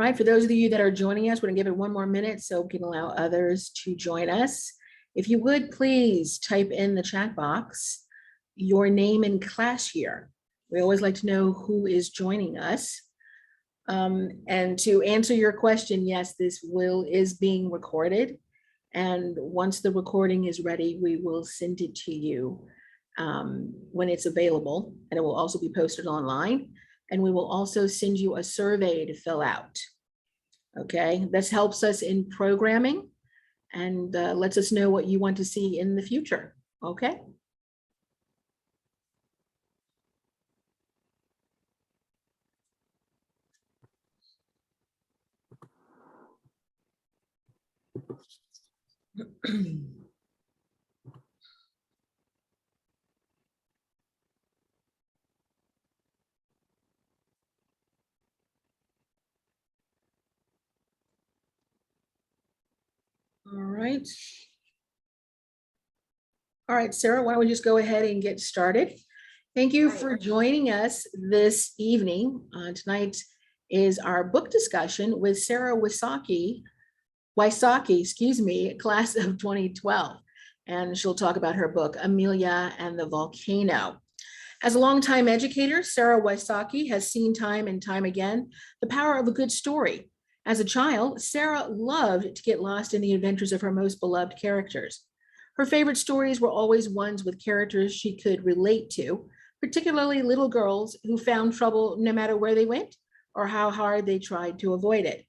right, for those of you that are joining us, we're gonna give it one more minute so we can allow others to join us. If you would, please type in the chat box your name and class year. We always like to know who is joining us. And to answer your question, yes, this is being recorded. And once the recording is ready, we will send it to you when it's available, and it will also be posted online. And we will also send you a survey to fill out. Okay, this helps us in programming and lets us know what you want to see in the future. Okay. All right. All right, Sarah, why don't we just go ahead and get started? Thank you for joining us this evening. Tonight is our book discussion with Sarah Wysocki, excuse me, class of 2012. And she'll talk about her book, Amelia and the Volcano. As a longtime educator, Sarah Wysocki has seen time and time again the power of a good story. As a child, Sarah loved to get lost in the adventures of her most beloved characters. Her favorite stories were always ones with characters she could relate to, particularly little girls who found trouble no matter where they went or how hard they tried to avoid it.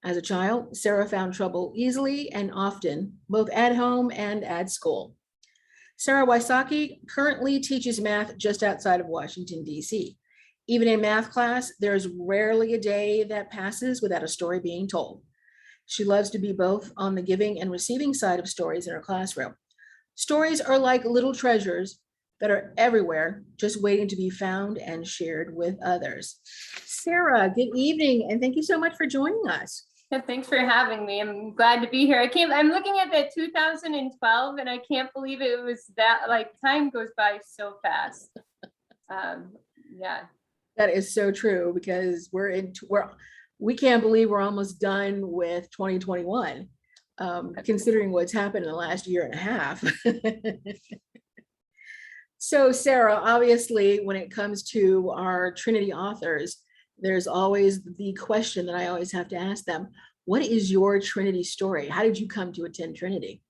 As a child, Sarah found trouble easily and often, both at home and at school. Sarah Wysocki currently teaches math just outside of Washington, D.C. Even in math class, there's rarely a day that passes without a story being told. She loves to be both on the giving and receiving side of stories in her classroom. Stories are like little treasures that are everywhere, just waiting to be found and shared with others. Sarah, good evening, and thank you so much for joining us. Yeah, thanks for having me. I'm glad to be here. I'm looking at that 2012, and I can't believe it was that, like, time goes by so fast. Yeah. That is so true, because we can't believe we're almost done with 2021, considering what's happened in the last year and a half. So Sarah, obviously, when it comes to our Trinity authors, there's always the question that I always have to ask them: what is your Trinity story? How did you come to attend Trinity?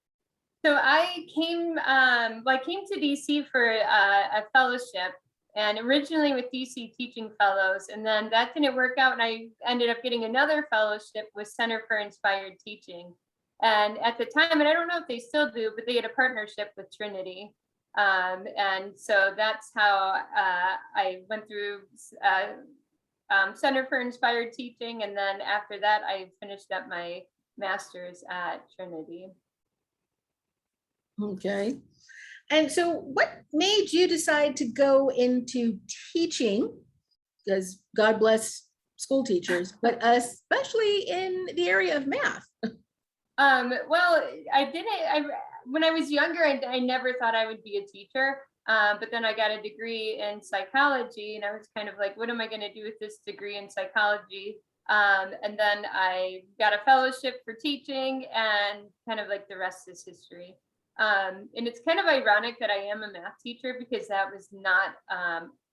So I came to DC for a fellowship, and originally with DC Teaching Fellows, and then that didn't work out, and I ended up getting another fellowship with Center for Inspired Teaching. And at the time, and I don't know if they still do, but they had a partnership with Trinity. And so that's how I went through Center for Inspired Teaching, and then after that, I finished up my master's at Trinity. Okay. And so what made you decide to go into teaching? Because God bless school teachers, but especially in the area of math. Well, when I was younger, I never thought I would be a teacher. But then I got a degree in psychology, and I was kind of like, what am I going to do with this degree in psychology? And then I got a fellowship for teaching, and kind of like the rest is history. And it's kind of ironic that I am a math teacher, because that was not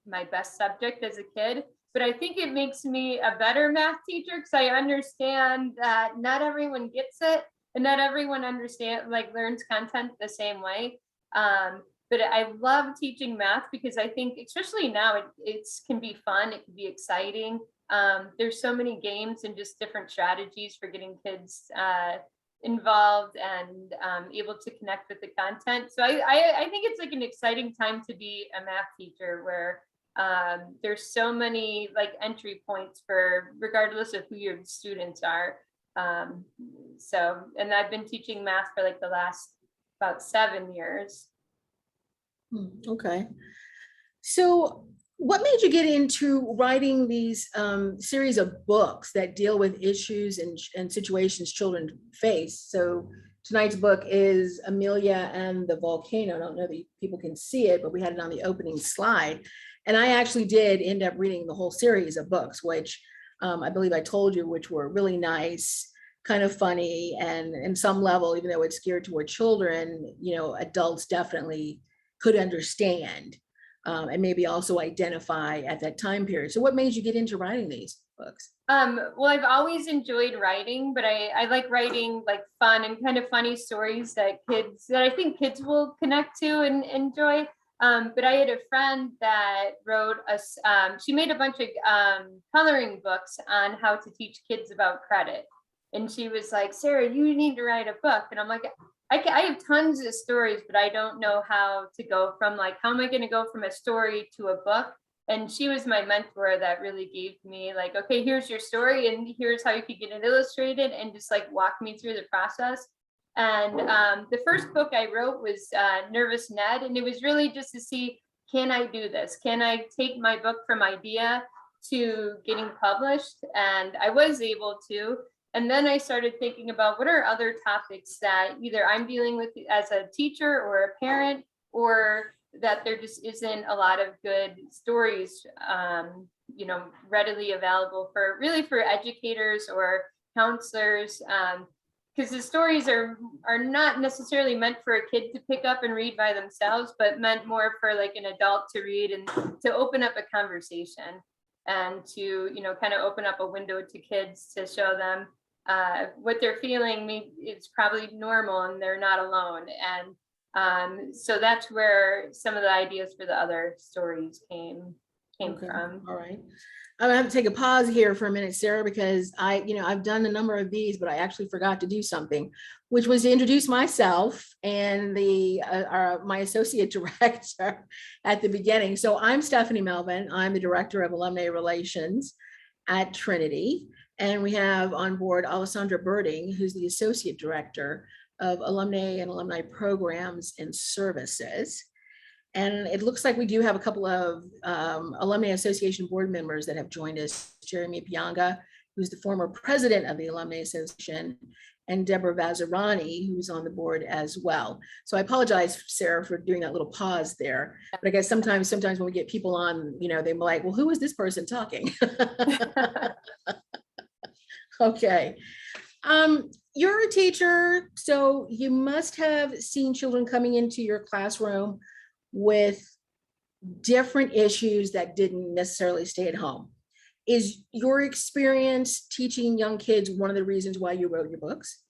my best subject as a kid. But I think it makes me a better math teacher, because I understand that not everyone gets it, and not everyone learns content the same way. But I love teaching math, because I think, especially now, it can be fun, it can be exciting. There's so many games and just different strategies for getting kids involved and able to connect with the content. So I think it's like an exciting time to be a math teacher, where there's so many entry points for regardless of who your students are. And I've been teaching math for the last about 7 years. Okay. So what made you get into writing these series of books that deal with issues and situations children face? So tonight's book is Amelia and the Volcano. I don't know that people can see it, but we had it on the opening slide. And I actually did end up reading the whole series of books, which I believe I told you, which were really nice, kind of funny, and in some level, even though it's geared toward children, adults definitely could understand, and maybe also identify at that time period. So what made you get into writing these books? Well, I've always enjoyed writing, but I like writing like fun and kind of funny stories that I think kids will connect to and enjoy. But I had a friend that wrote us, she made a bunch of coloring books on how to teach kids about credit. And she was like, Sarah, you need to write a book. And I'm like, I have tons of stories, but I don't know how to go from like, how am I going to go from a story to a book? And she was my mentor that really gave me like, okay, here's your story and here's how you could get it illustrated, and just like walk me through the process. And the first book I wrote was Nervous Ned. And it was really just to see, can I do this? Can I take my book from idea to getting published? And I was able to. And then I started thinking about what are other topics that either I'm dealing with as a teacher or a parent, or that there just isn't a lot of good stories, readily available for educators or counselors. Because the stories are not necessarily meant for a kid to pick up and read by themselves, but meant more for like an adult to read and to open up a conversation, and to, kind of open up a window to kids to show them what they're feeling. It's probably normal and they're not alone. And so that's where some of the ideas for the other stories came Okay. from. All right. I'm gonna have to take a pause here for a minute, Sarah, because I've done a number of these, but I actually forgot to do something, which was to introduce myself and my associate director at the beginning. So I'm Stephanie Melvin. I'm the director of alumni relations at Trinity. And we have on board Alessandra Birding, who's the associate director of alumni and alumni programs and services. And it looks like we do have a couple of Alumni Association board members that have joined us. Jeremy Pianga, who's the former president of the Alumni Association, and Deborah Vazirani, who's on the board as well. So I apologize, Sarah, for doing that little pause there. But I guess sometimes when we get people on, they're like, well, who is this person talking? Okay. You're a teacher, so you must have seen children coming into your classroom with different issues that didn't necessarily stay at home. Is your experience teaching young kids one of the reasons why you wrote your books?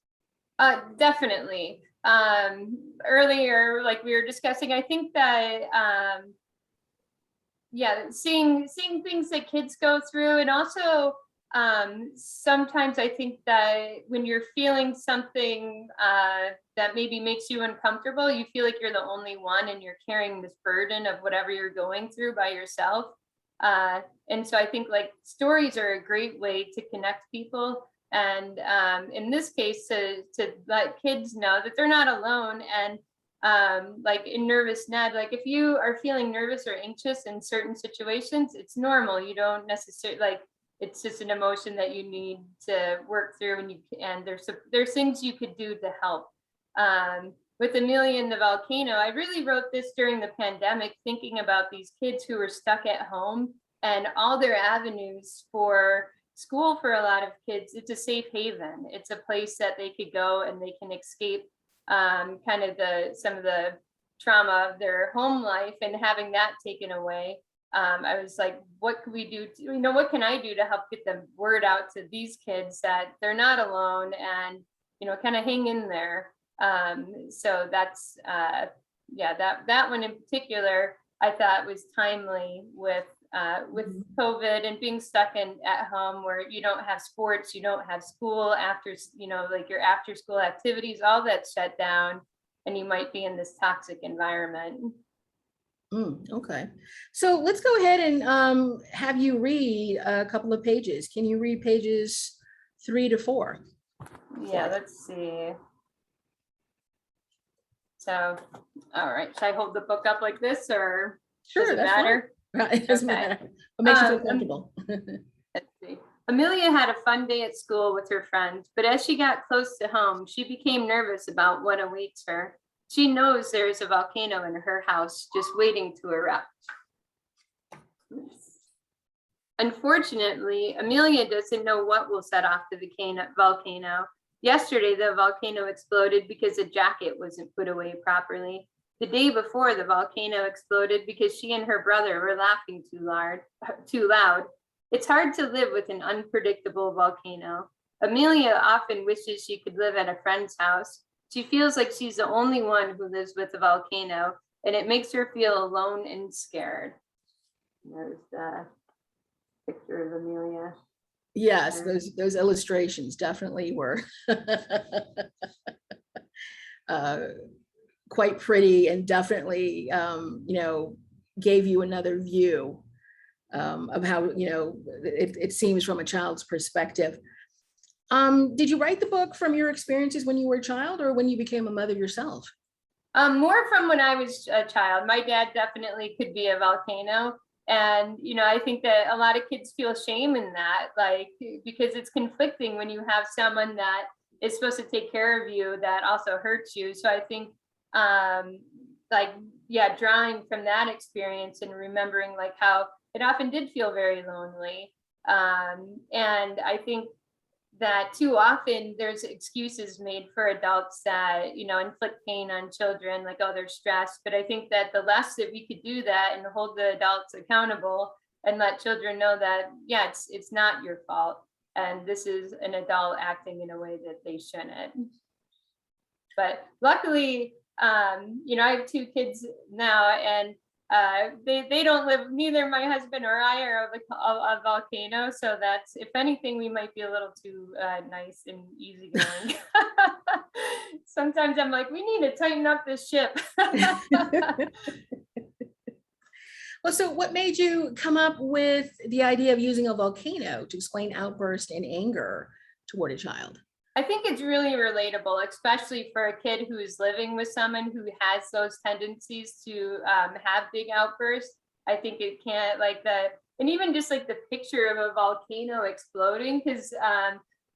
Definitely. Earlier, like we were discussing, I think that seeing things that kids go through, and also sometimes I think that when you're feeling something that maybe makes you uncomfortable, you feel like you're the only one and you're carrying this burden of whatever you're going through by yourself. And so I think like stories are a great way to connect people. And in this case, to let kids know that they're not alone. And like in Nervous Ned, like if you are feeling nervous or anxious in certain situations, it's normal. You don't necessarily it's just an emotion that you need to work through, and there's things you could do to help. With Amelia and the Volcano, I really wrote this during the pandemic, thinking about these kids who were stuck at home, and all their avenues for school for a lot of kids. It's a safe haven. It's a place that they could go and they can escape kind of some of the trauma of their home life, and having that taken away. I was like, what can we do? What can I do to help get the word out to these kids that they're not alone, and, kind of hang in there. So that's, that one in particular, I thought was timely with COVID and being stuck at home, where you don't have sports, you don't have school after, like your after school activities, all that's shut down, and you might be in this toxic environment. Okay, so let's go ahead and have you read a couple of pages. Can you read pages 3 to 4? Yeah, let's see. So, all right, should I hold the book up like this, or sure, does it matter? It doesn't matter. What makes you feel comfortable? Let's see. Amelia had a fun day at school with her friends, but as she got close to home, she became nervous about what awaits her. She knows there is a volcano in her house just waiting to erupt. Unfortunately, Amelia doesn't know what will set off the volcano. Yesterday, the volcano exploded because a jacket wasn't put away properly. The day before, the volcano exploded because she and her brother were laughing too loud. It's hard to live with an unpredictable volcano. Amelia often wishes she could live at a friend's house. She feels like she's the only one who lives with a volcano, and it makes her feel alone and scared. There's the picture of Amelia. Yes, those illustrations definitely were quite pretty, and definitely, gave you another view of how, it seems from a child's perspective. Did you write the book from your experiences when you were a child, or when you became a mother yourself? More from when I was a child. My dad definitely could be a volcano. And, I think that a lot of kids feel shame in that, like, because it's conflicting when you have someone that is supposed to take care of you that also hurts you. So I think, drawing from that experience and remembering like how it often did feel very lonely. And I think that too often there's excuses made for adults that inflict pain on children, like, oh, they're stressed. But I think that the less that we could do that and hold the adults accountable and let children know that, yeah, it's not your fault, and this is an adult acting in a way that they shouldn't. But luckily, I have 2 kids now, and they don't live, neither my husband or I are of a volcano. So that's, if anything, we might be a little too nice and easygoing. Sometimes I'm like, we need to tighten up this ship. Well, so what made you come up with the idea of using a volcano to explain outburst and anger toward a child? I think it's really relatable, especially for a kid who is living with someone who has those tendencies to have big outbursts. I think it can't, and even just like the picture of a volcano exploding, because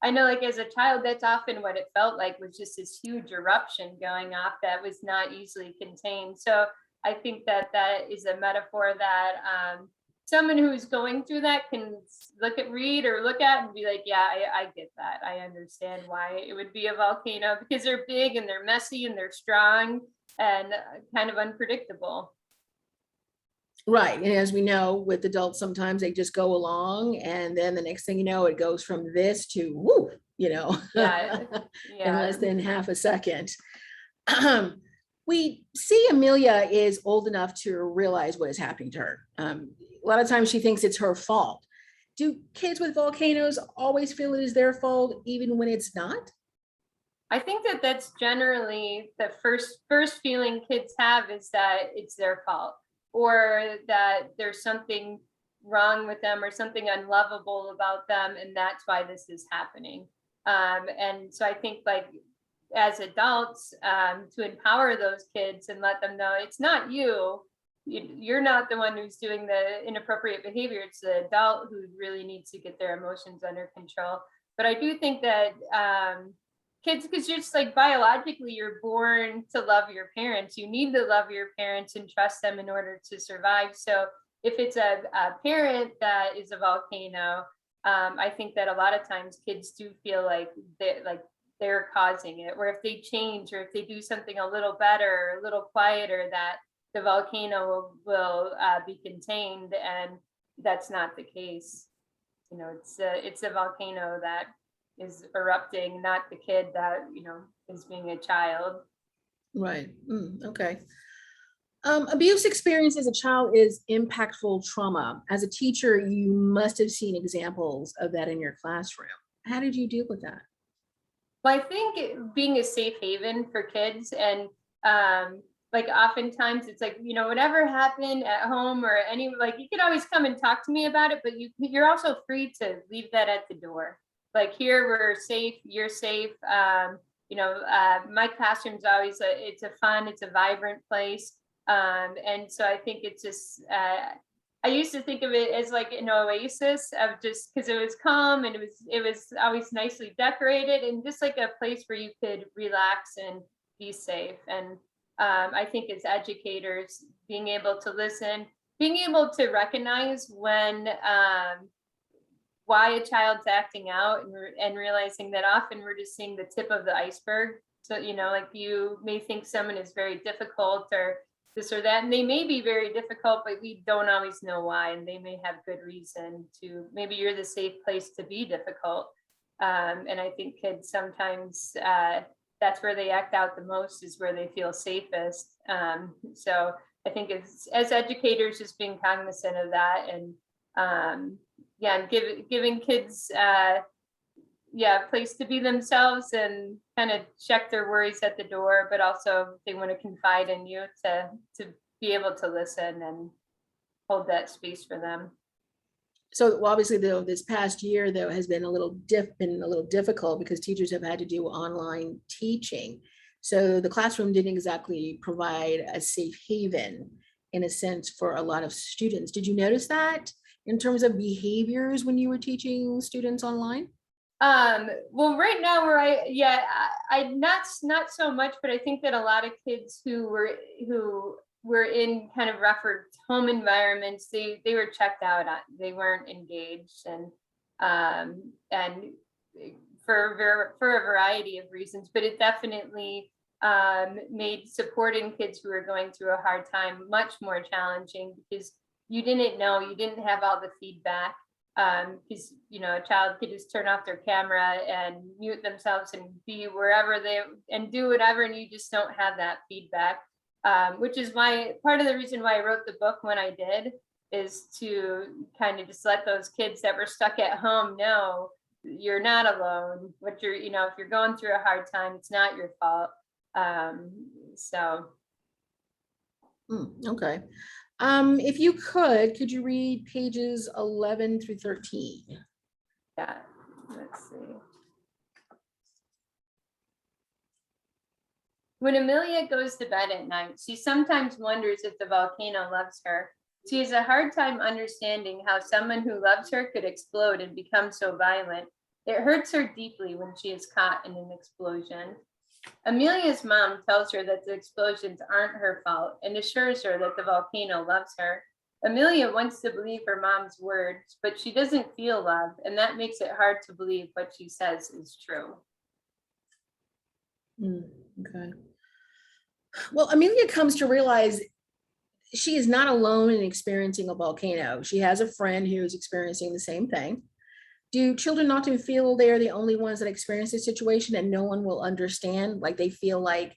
I know, like, as a child, that's often what it felt like, was just this huge eruption going off that was not easily contained. So I think that is a metaphor that someone who's going through that can read or look at and be like, yeah, I get that. I understand why it would be a volcano, because they're big and they're messy and they're strong and kind of unpredictable. Right. And as we know, with adults, sometimes they just go along, and then the next thing you know, it goes from this to woo, Yeah. in less than half a second. We see Amelia is old enough to realize what is happening to her. A lot of times she thinks it's her fault. Do kids with volcanoes always feel it is their fault, even when it's not? I think that that's generally the first feeling kids have, is that it's their fault, or that there's something wrong with them or something unlovable about them, and that's why this is happening. And so I think, like, as adults, to empower those kids and let them know it's not you. You're not the one who's doing the inappropriate behavior. It's the adult who really needs to get their emotions under control. But I do think that kids, because you're just like, biologically, you're born to love your parents. You need to love your parents and trust them in order to survive. So if it's a parent that is a volcano, I think that a lot of times kids do feel like they're causing it, or if they change, or if they do something a little better, or a little quieter, that the volcano will be contained, and that's not the case. It's a volcano that is erupting, not the kid that is being a child. Right. Okay. Abuse experience as a child is impactful trauma. As a teacher, you must have seen examples of that in your classroom. How did you deal with that? Well, I think being a safe haven for kids, and oftentimes it's like, whatever happened at home or you could always come and talk to me about it, but you're also free to leave that at the door. Like, here, we're safe, you're safe. My classroom's always it's a vibrant place. And so I think it's just, I used to think of it as like an oasis, of just because it was calm, and it was always nicely decorated, and just like a place where you could relax and be safe. And I think as educators, being able to listen being able to recognize when why a child's acting out, and realizing that often we're just seeing the tip of the iceberg. So, like you may think someone is very difficult or this or that, and they may be very difficult, but we don't always know why, and they may have good reason to. Maybe you're the safe place to be difficult. And I think kids sometimes that's where they act out the most, is where they feel safest. So I think as educators, just being cognizant of that, and giving kids a place to be themselves, and kind of check their worries at the door, but also if they want to confide in you, to be able to listen and hold that space for them. So obviously, though, this past year, though, has been a little difficult because teachers have had to do online teaching. So the classroom didn't exactly provide a safe haven, in a sense, for a lot of students. Did you notice that in terms of behaviors when you were teaching students online? Well, right now I not so much, but I think that a lot of kids who were in kind of rougher home environments, they were checked out, they weren't engaged, and for a variety of reasons, but it definitely made supporting kids who were going through a hard time much more challenging, because you didn't have all the feedback. Because a child could just turn off their camera and mute themselves and be wherever and do whatever, and you just don't have that feedback. Which is part of the reason why I wrote the book when I did, is to kind of just let those kids that were stuck at home know you're not alone. If you're going through a hard time, it's not your fault. Okay. If you could you read pages 11 through 13? Yeah, let's see. When Amelia goes to bed at night, she sometimes wonders if the volcano loves her. She has a hard time understanding how someone who loves her could explode and become so violent. It hurts her deeply when she is caught in an explosion. Amelia's mom tells her that the explosions aren't her fault and assures her that the volcano loves her. Amelia wants to believe her mom's words, but she doesn't feel love, and that makes it hard to believe what she says is true. Okay. Well, Amelia comes to realize she is not alone in experiencing a volcano. She has a friend who is experiencing the same thing. Do children often feel they're the only ones that experience this situation and no one will understand? Like they feel like,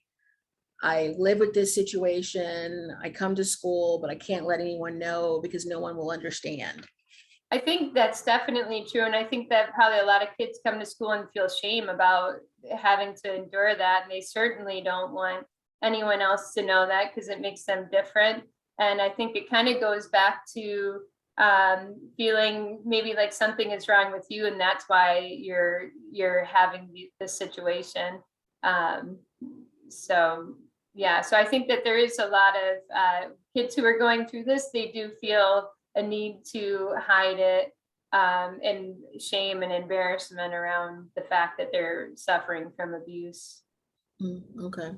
I live with this situation, I come to school, but I can't let anyone know because no one will understand. I think that's definitely true. And I think that probably a lot of kids come to school and feel shame about having to endure that. And they certainly don't want anyone else to know that, because it makes them different. And I think it kind of goes back to feeling maybe like something is wrong with you, and that's why you're having this situation. So I think that there is a lot of kids who are going through this. They do feel a need to hide it, and shame and embarrassment around the fact that they're suffering from abuse. Okay.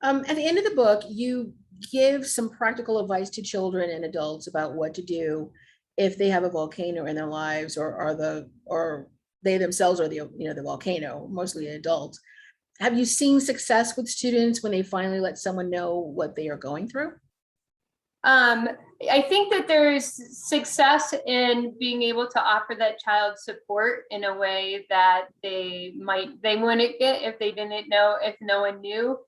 At the end of the book, you give some practical advice to children and adults about what to do if they have a volcano in their lives, or they themselves are the volcano, mostly adults. Have you seen success with students when they finally let someone know what they are going through? I think that there's success in being able to offer that child support in a way that they wouldn't get if they didn't know, if no one knew.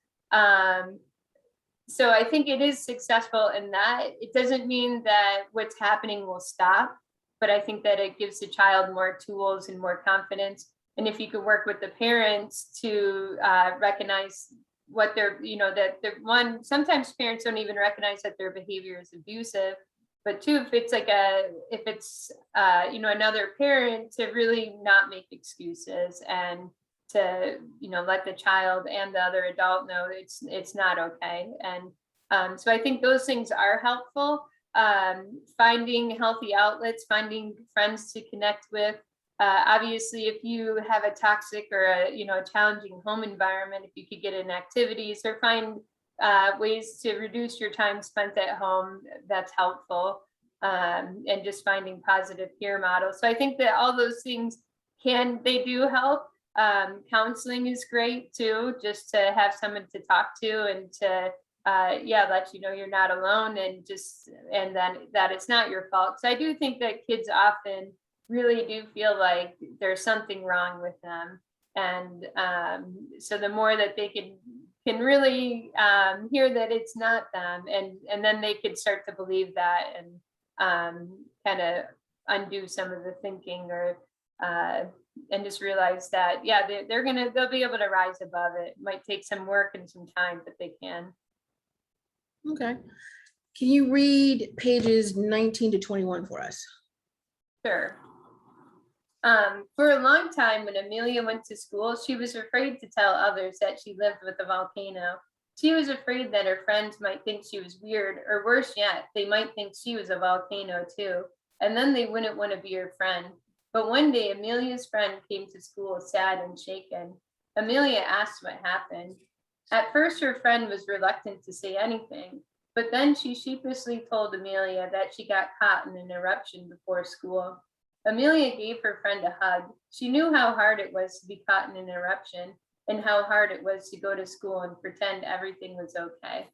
So I think it is successful in that. It doesn't mean that what's happening will stop, but I think that it gives the child more tools and more confidence. And if you could work with the parents to recognize what sometimes parents don't even recognize that their behavior is abusive, but two, if it's another parent, to really not make excuses and to let the child and the other adult know it's not okay. And so I think those things are helpful. Finding healthy outlets, finding friends to connect with. Obviously, if you have a toxic or a challenging home environment, if you could get in activities or find ways to reduce your time spent at home, that's helpful. And just finding positive peer models. So I think that all those things they do help. Counseling is great too, just to have someone to talk to and to let you know you're not alone, and then that it's not your fault. So I do think that kids often really do feel like there's something wrong with them. And so the more that they can really hear that it's not them, and then they can start to believe that, and kind of undo some of the thinking, or and just realize that they'll be able to rise above it. It might take some work and some time, but they can. Okay. Can you read pages 19 to 21 for us? Sure. For a long time, when Amelia went to school, she was afraid to tell others that she lived with a volcano. She was afraid that her friends might think she was weird, or worse yet, they might think she was a volcano too, and then they wouldn't want to be her friend. But one day, Amelia's friend came to school sad and shaken. Amelia asked what happened. At first, her friend was reluctant to say anything, but then she sheepishly told Amelia that she got caught in an eruption before school. Amelia gave her friend a hug. She knew how hard it was to be caught in an eruption, and how hard it was to go to school and pretend everything was okay.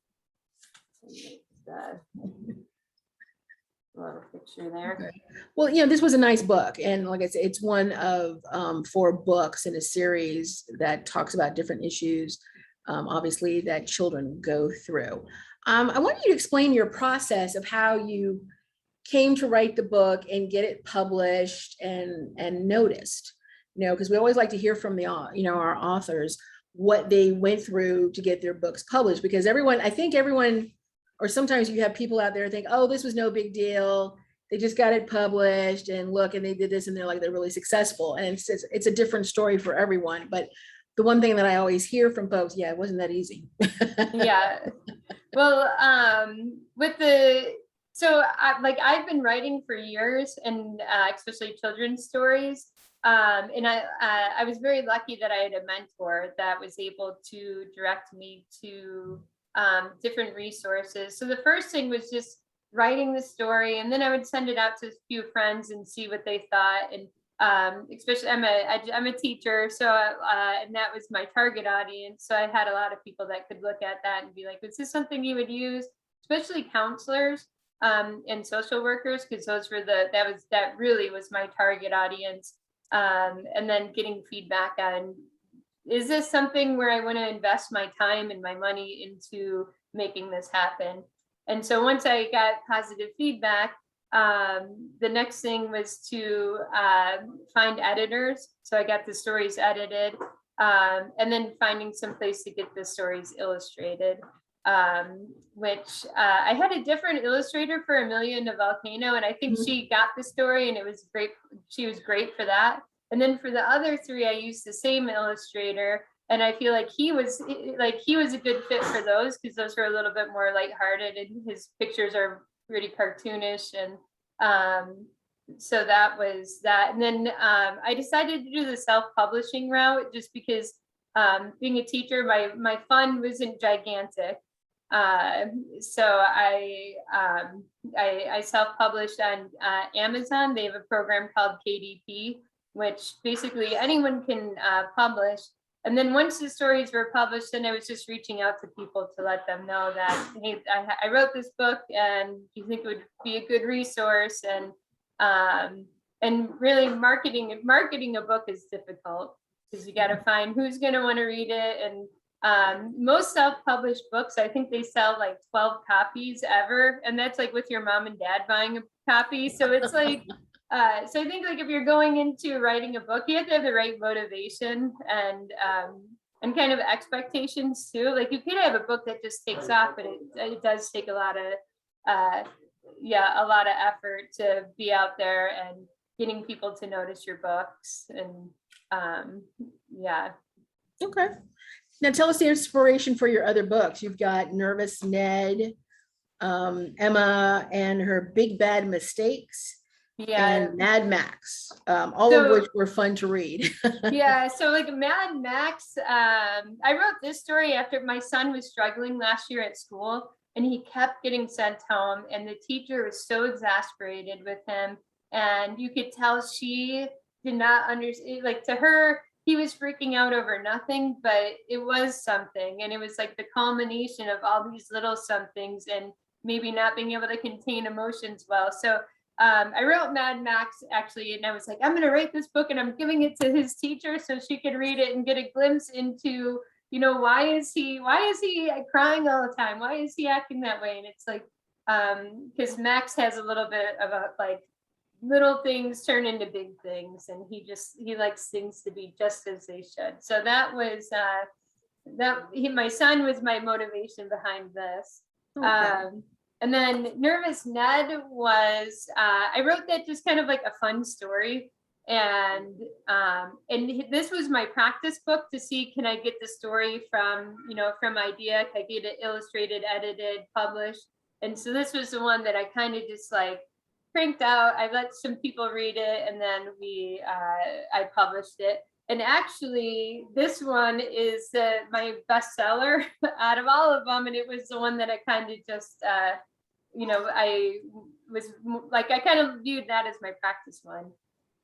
A little picture there. Okay. Well, this was a nice book. And like I said, it's one of 4 books in a series that talks about different issues, obviously, that children go through. I want you to explain your process of how you came to write the book and get it published and noticed, because we always like to hear from our authors, what they went through to get their books published, because I think everyone, or sometimes you have people out there think, oh, this was no big deal. They just got it published, and look, and they did this, and they're really successful. And it's a different story for everyone. But the one thing that I always hear from folks, it wasn't that easy. Yeah. Well, I've been writing for years, and especially children's stories. And I was very lucky that I had a mentor that was able to direct me to different resources. So the first thing was just writing the story, and then I would send it out to a few friends and see what they thought. And especially I'm a teacher, so and that was my target audience. So I had a lot of people that could look at that and be like, is this something you would use? Especially counselors and social workers, because that really was my target audience. And then getting feedback on, is this something where I want to invest my time and my money into making this happen? And so once I got positive feedback, the next thing was to find editors. So I got the stories edited, and then finding some place to get the stories illustrated, which I had a different illustrator for Amelia and the Volcano, and I think she got the story, and it was great. She was great for that. And then for the other 3, I used the same illustrator, and I feel like he was a good fit for those, because those were a little bit more lighthearted, and his pictures are pretty cartoonish. And so that was that. And then I decided to do the self-publishing route, just because being a teacher, my fund wasn't gigantic. So I self-published on Amazon. They have a program called KDP, which basically anyone can publish. And then once the stories were published, then I was just reaching out to people to let them know that, hey, I wrote this book, and you think it would be a good resource. And really marketing a book is difficult, because you got to find who's going to want to read it. And most self-published books, I think they sell like 12 copies ever, and that's like with your mom and dad buying a copy. So it's like, so I think, like, if you're going into writing a book, you have to have the right motivation and kind of expectations too. Like, you could have a book that just takes off, but it does take a lot of effort to be out there and getting people to notice your books. And Okay. Now tell us the inspiration for your other books. You've got Nervous Ned, Emma and Her Big Bad Mistakes. Yeah. and Mad Max, all of So which were fun to read. yeah, so like Mad Max, I wrote this story after my son was struggling last year at school and he kept getting sent home and the teacher was so exasperated with him and you could tell she did not understand, like to her he was freaking out over nothing, but it was something and it was like the culmination of all these little somethings and maybe not being able to contain emotions well. So I wrote Mad Max actually, and I was like, I'm going to write this book and I'm giving it to his teacher so she could read it and get a glimpse into, you know, why is he crying all the time? Why is he acting that way? And it's like, because Max has a little bit of a like little things turn into big things, and he likes things to be just as they should. So that was my son was my motivation behind this. Okay. And then Nervous Ned was, I wrote that just kind of like a fun story. And this was my practice book to see, can I get the story from, you know, from idea, can I get it illustrated, edited, published? And so this was the one that I kind of just like cranked out. I let some people read it and then I published it. And actually, this one is my bestseller out of all of them. And it was the one that I kind of just, you know, I was like, I kind of viewed that as my practice one.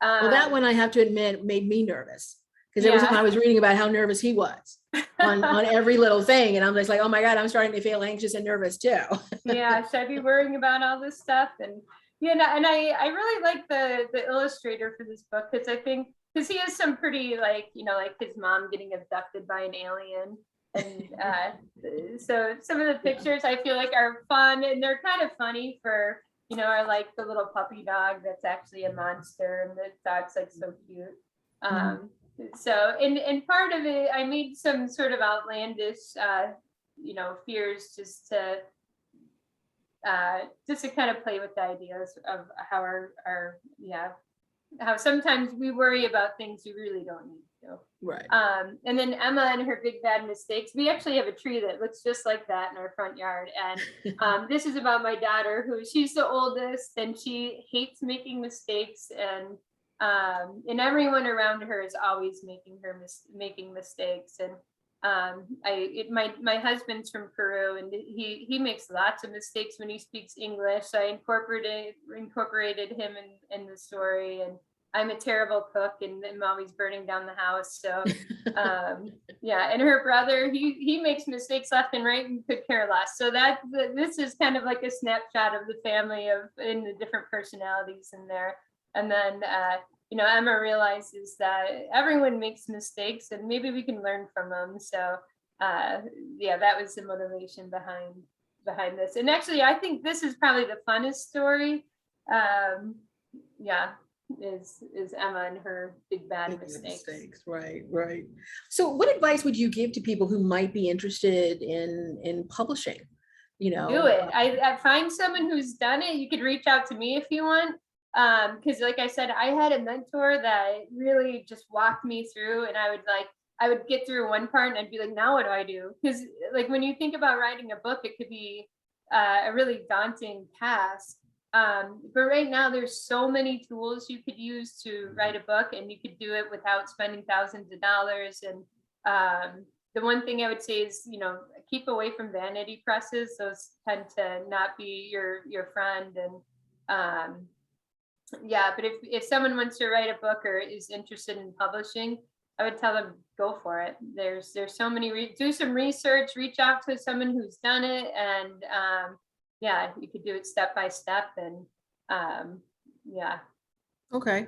Well, that one I have to admit made me nervous because every time I Yeah. was reading about how nervous he was on every little thing, and I'm just like, oh my God, I'm starting to feel anxious and nervous too. Yeah, should I be worrying about all this stuff? And you know, and I really like the illustrator for this book because I think because he has some pretty like, you know, like his mom getting abducted by an alien. And so some of the pictures I feel like are fun and they're kind of funny for, you know, I like the little puppy dog that's actually a monster and the dog's like so cute. So and part of it, I made some sort of outlandish, you know, fears just to kind of play with the ideas of how our yeah, how sometimes we worry about things we really don't need to. Right. And then Emma and her big bad mistakes. We actually have a tree that looks just like that in our front yard. And this is about my daughter, who she's the oldest and she hates making mistakes. And everyone around her is always making mistakes. And my husband's from Peru and he makes lots of mistakes when he speaks English. So I incorporated him in the story. And I'm a terrible cook and I'm always burning down the house. So yeah, and her brother, he makes mistakes left and right and could care less. So this is kind of like a snapshot of the family in the different personalities in there. And then you know, Emma realizes that everyone makes mistakes and maybe we can learn from them. So yeah, that was the motivation behind this. And actually, I think this is probably the funnest story. Yeah, is Emma and her big bad mistakes. Right. So what advice would you give to people who might be interested in publishing? You know, do it. I find someone who's done it. You could reach out to me if you want. Because like I said, I had a mentor that really just walked me through, and I would get through one part and I'd be like, now what do I do? Because like when you think about writing a book, it could be a really daunting task. But right now there's so many tools you could use to write a book, and you could do it without spending thousands of dollars. And the one thing I would say is, you know, keep away from vanity presses. Those tend to not be your friend. And yeah, but if someone wants to write a book or is interested in publishing, I would tell them go for it. There's so many, do some research, reach out to someone who's done it, and yeah, you could do it step by step. And yeah. Okay.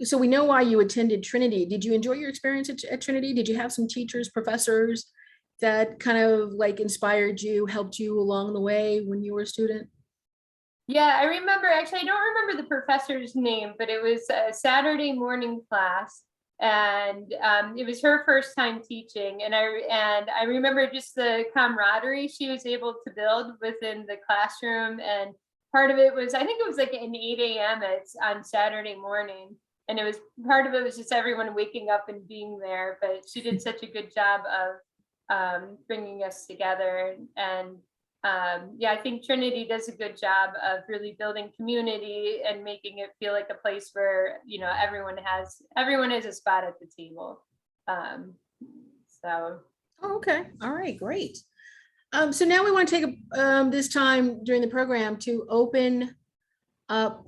So we know why you attended Trinity. Did you enjoy your experience at Trinity? Did you have some teachers, professors that kind of like inspired you, helped you along the way when you were a student? Yeah, I remember, actually, I don't remember the professor's name, but it was a Saturday morning class. And it was her first time teaching. And I remember just the camaraderie she was able to build within the classroom. And part of it was, I think it was like an 8 a.m. on Saturday morning. And it was, part of it was just everyone waking up and being there. But she did such a good job of bringing us together. And yeah, I think Trinity does a good job of really building community and making it feel like a place where, you know, everyone has a spot at the table. So. Oh, okay, all right, great. So now we want to take this time during the program to open up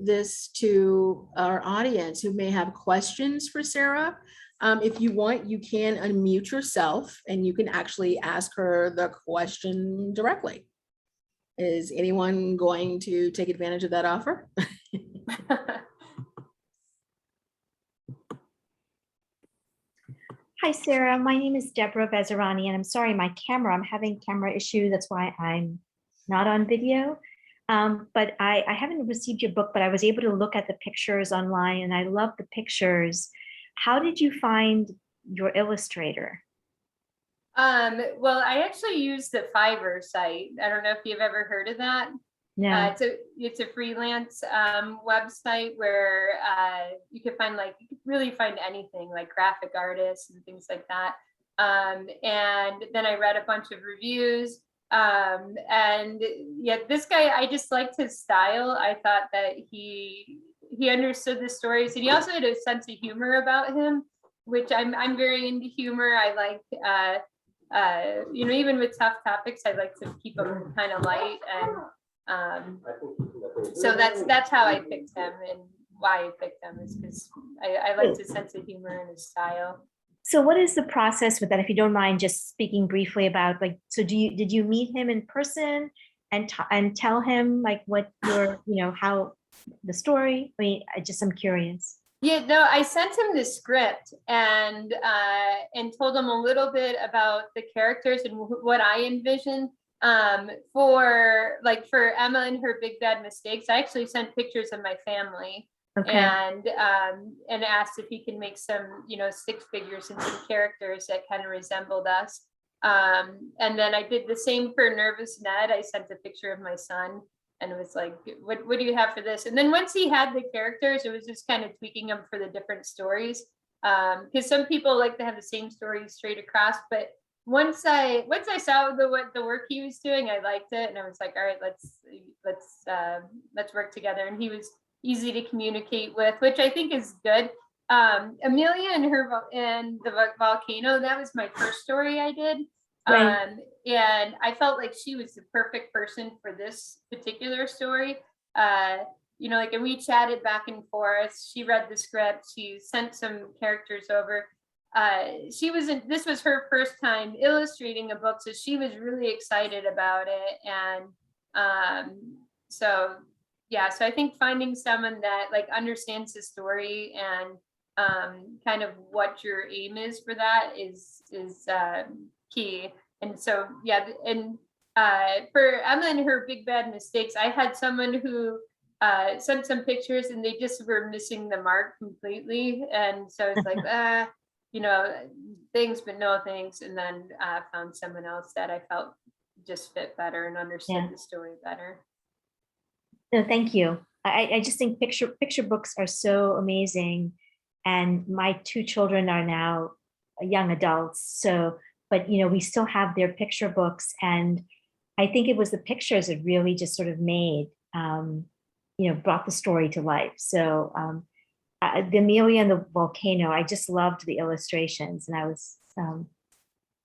this to our audience who may have questions for Sarah. If you want, you can unmute yourself and you can actually ask her the question directly. Is anyone going to take advantage of that offer? Hi, Sarah. My name is Deborah Vezirani, and I'm sorry, I'm having camera issue. That's why I'm not on video. But I haven't received your book, but I was able to look at the pictures online, and I love the pictures. How did you find your illustrator? Well, I actually use the Fiverr site. I don't know if you've ever heard of that. No. It's a freelance website where you can find really find anything like graphic artists and things like that. And then I read a bunch of reviews. And yeah, this guy, I just liked his style. I thought that he understood the stories, and he also had a sense of humor about him, which I'm very into humor. I like you know, even with tough topics, I like to keep them kind of light, and so that's how I picked him, and why I picked him is because I liked his sense of humor and his style. So what is the process with that? If you don't mind just speaking briefly about, like, so did you meet him in person and tell him like what your, you know, how the story? I mean, I'm curious. Yeah, no, I sent him the script and told him a little bit about the characters and what I envisioned. For Emma and her big bad mistakes, I actually sent pictures of my family. Okay. And asked if he can make some, you know, stick figures and some characters that kind of resembled us. And then I did the same for Nervous Ned. I sent a picture of my son and it was like, what do you have for this? And then once he had the characters, it was just kind of tweaking them for the different stories. Because some people like to have the same story straight across, but once I saw the work he was doing, I liked it, and I was like, all right, let's work together. And he was easy to communicate with, which I think is good. Amelia and the volcano, that was my first story I did. Right. And I felt like she was the perfect person for this particular story. You know, like, and we chatted back and forth. She read the script, she sent some characters over. This was her first time illustrating a book, so she was really excited about it. And so yeah, so I think finding someone that like understands the story and kind of what your aim is for that is key. And so yeah, and for Emma and her big bad mistakes, I had someone who sent some pictures and they just were missing the mark completely, and so it's like you know, thanks but no thanks, and then found someone else that I felt just fit better and understood the story better. No, thank you. I just think picture books are so amazing, and my two children are now young adults. So, but you know, we still have their picture books, and I think it was the pictures that really just sort of made, you know, brought the story to life. So the Amelia and the volcano, I just loved the illustrations, and I was.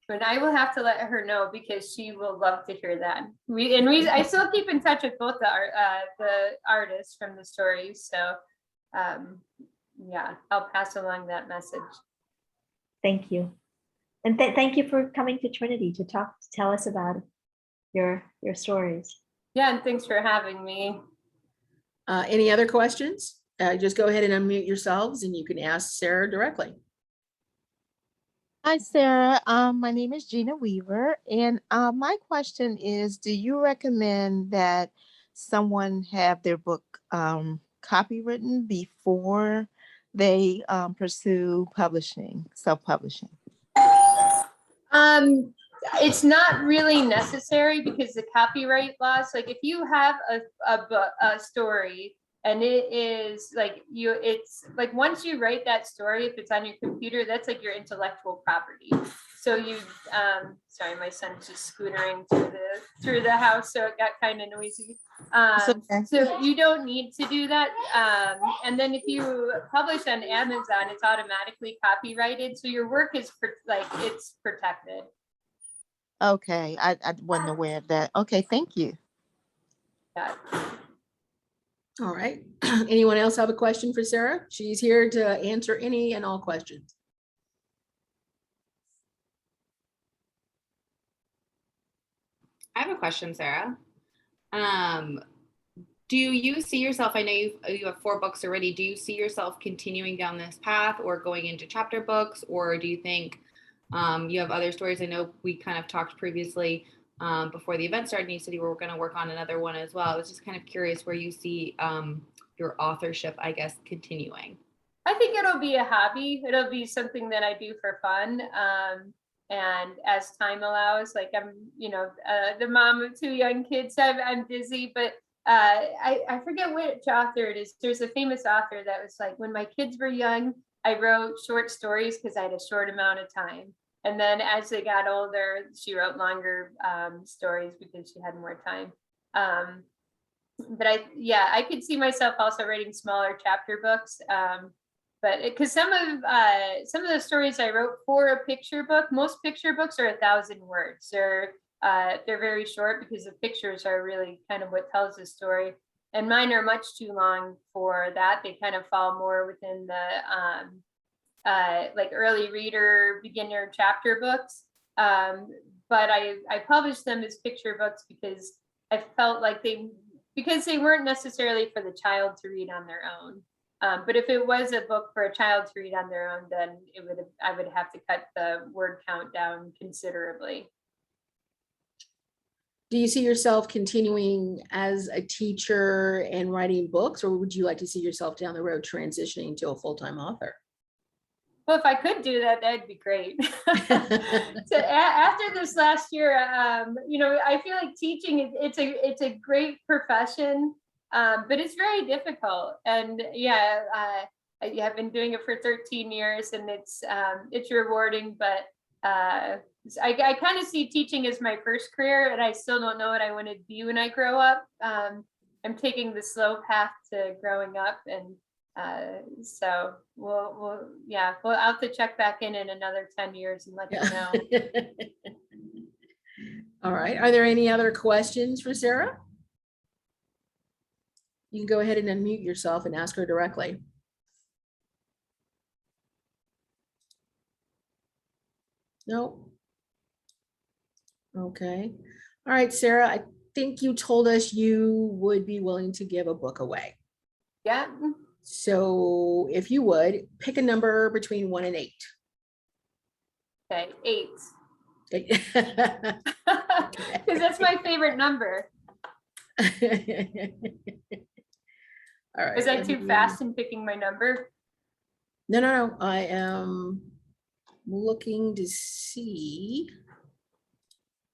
And I will have to let her know because she will love to hear that. I still keep in touch with both the artists from the stories. So yeah, I'll pass along that message. Thank you. And thank you for coming to Trinity to tell us about your stories. Yeah, and thanks for having me. Any other questions? Just go ahead and unmute yourselves and you can ask Sarah directly. Hi, Sarah. My name is Gina Weaver, and my question is, do you recommend that someone have their book copywritten before they pursue self-publishing? It's not really necessary because the copyright laws, like if you have a story And it is like it's like once you write that story, if it's on your computer, that's like your intellectual property. So you, sorry, my son's just scootering through the house, so it got kind of noisy. okay. So you don't need to do that. And then if you publish on Amazon, it's automatically copyrighted. So your work is it's protected. Okay, I wasn't aware of that. Okay, thank you. Yeah. All right. Anyone else have a question for Sarah? She's here to answer any and all questions. I have a question, Sarah. Do you see yourself, I know you have 4 books already, do you see yourself continuing down this path or going into chapter books, or do you think you have other stories? I know we kind of talked previously before the event started, and you said you were going to work on another one as well. I was just kind of curious where you see your authorship, I guess, continuing. I think it'll be a hobby. It'll be something that I do for fun. And as time allows, like I'm, the mom of 2 young kids, so I'm busy, but I forget which author it is. There's a famous author that was like, when my kids were young, I wrote short stories because I had a short amount of time. And then as they got older, she wrote longer stories because she had more time. But I could see myself also writing smaller chapter books. But because some of the stories I wrote for a picture book, most picture books are 1,000 words. They're very short because the pictures are really kind of what tells the story. And mine are much too long for that. They kind of fall more within the like early reader, beginner chapter books. But I published them as picture books because I felt like because they weren't necessarily for the child to read on their own. But if it was a book for a child to read on their own, then I would have to cut the word count down considerably. Do you see yourself continuing as a teacher and writing books, or would you like to see yourself down the road transitioning to a full-time author? Well, if I could do that, that'd be great. So after this last year, I feel like teaching it's a great profession, but it's very difficult. And I've been doing it for 13 years, and it's rewarding, but I kind of see teaching as my first career, and I still don't know what I want to be when I grow up. I'm taking the slow path to growing up, and so we'll have to check back in another 10 years and let you know. All right. Are there any other questions for Sarah? You can go ahead and unmute yourself and ask her directly. No. Okay. All right, Sarah, I think you told us you would be willing to give a book away. Yeah. So if you would, pick a number between 1 and 8. Okay, 8. Okay. Because that's my favorite number. All right. Was I too fast in picking my number? No. I am looking to see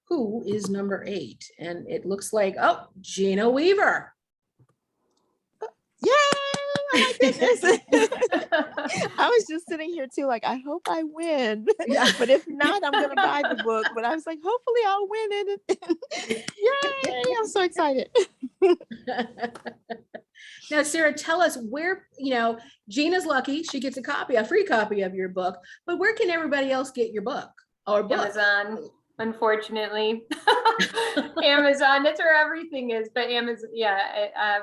who is number 8. And it looks like, oh, Gina Weaver. Yay! Oh my goodness. I was just sitting here too, like, I hope I win. Yeah. But if not, I'm gonna buy the book. But I was like, hopefully I'll win it. Yay! I'm so excited. Now, Sarah, tell us where, Gina's lucky. She gets a free copy of your book, but where can everybody else get your book or books? Amazon, unfortunately. Amazon, that's where everything is. But Amazon,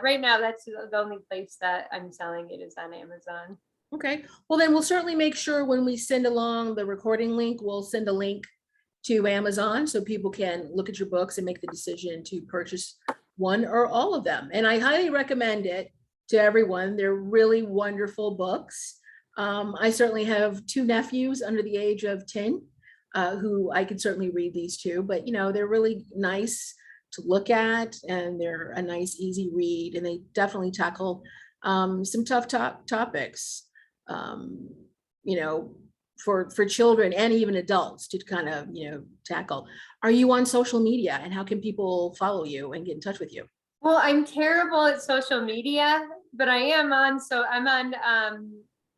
right now that's the only place that I'm selling it is on Amazon. Okay, well then we'll certainly make sure when we send along the recording link, we'll send a link to Amazon so people can look at your books and make the decision to purchase one or all of them. And I highly recommend it to everyone. They're really wonderful books. I certainly have 2 nephews under the age of 10 who I could certainly read these to, but they're really nice to look at, and they're a nice, easy read, and they definitely tackle some tough topics, for children and even adults to kind of, tackle. Are you on social media, and how can people follow you and get in touch with you? Well, I'm terrible at social media. but I'm on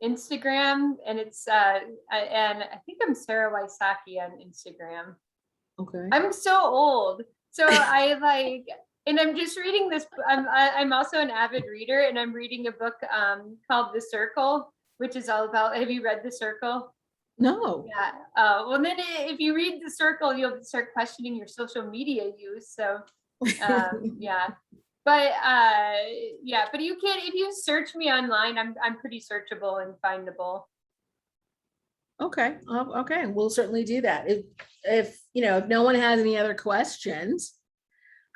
Instagram, and it's and I think I'm Sarah Wysocki on Instagram. Okay. I'm so old. So I like, and I'm just reading this. I'm also an avid reader, and I'm reading a book called The Circle, which is all about. Have you read The Circle? No. Yeah. Well, then if you read The Circle, you'll start questioning your social media use. So yeah. But yeah, but you can, if you search me online, I'm pretty searchable and findable. Okay, okay, we'll certainly do that. If if no one has any other questions,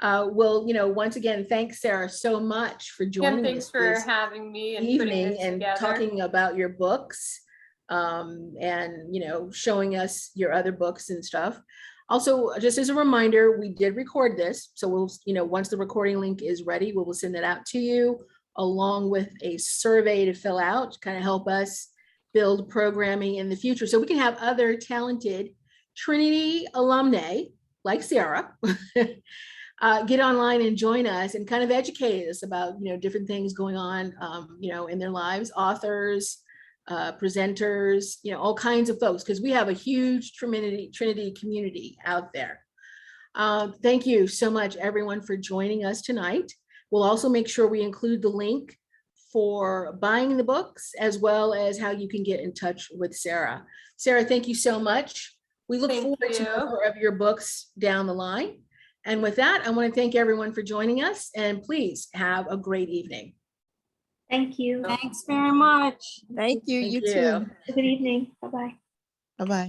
we'll, once again, thanks Sarah so much for Kim, joining thanks us for this having me and putting evening this and together. talking about your books, and showing us your other books and stuff. Also, just as a reminder, we did record this, so we'll, once the recording link is ready, we will send it out to you along with a survey to fill out, to kind of help us build programming in the future, so we can have other talented Trinity alumni like Sarah get online and join us and kind of educate us about different things going on in their lives, authors, presenters, all kinds of folks, because we have a huge Trinity community out there. Thank you so much, everyone, for joining us tonight. We'll also make sure we include the link for buying the books, as well as how you can get in touch with Sarah. Sarah, thank you so much. We look forward to more of your books down the line. And with that, I want to thank everyone for joining us, and please have a great evening. Thank you. Thanks very much. Thank you. Thank You you. too. Good evening. Bye-bye. Bye-bye.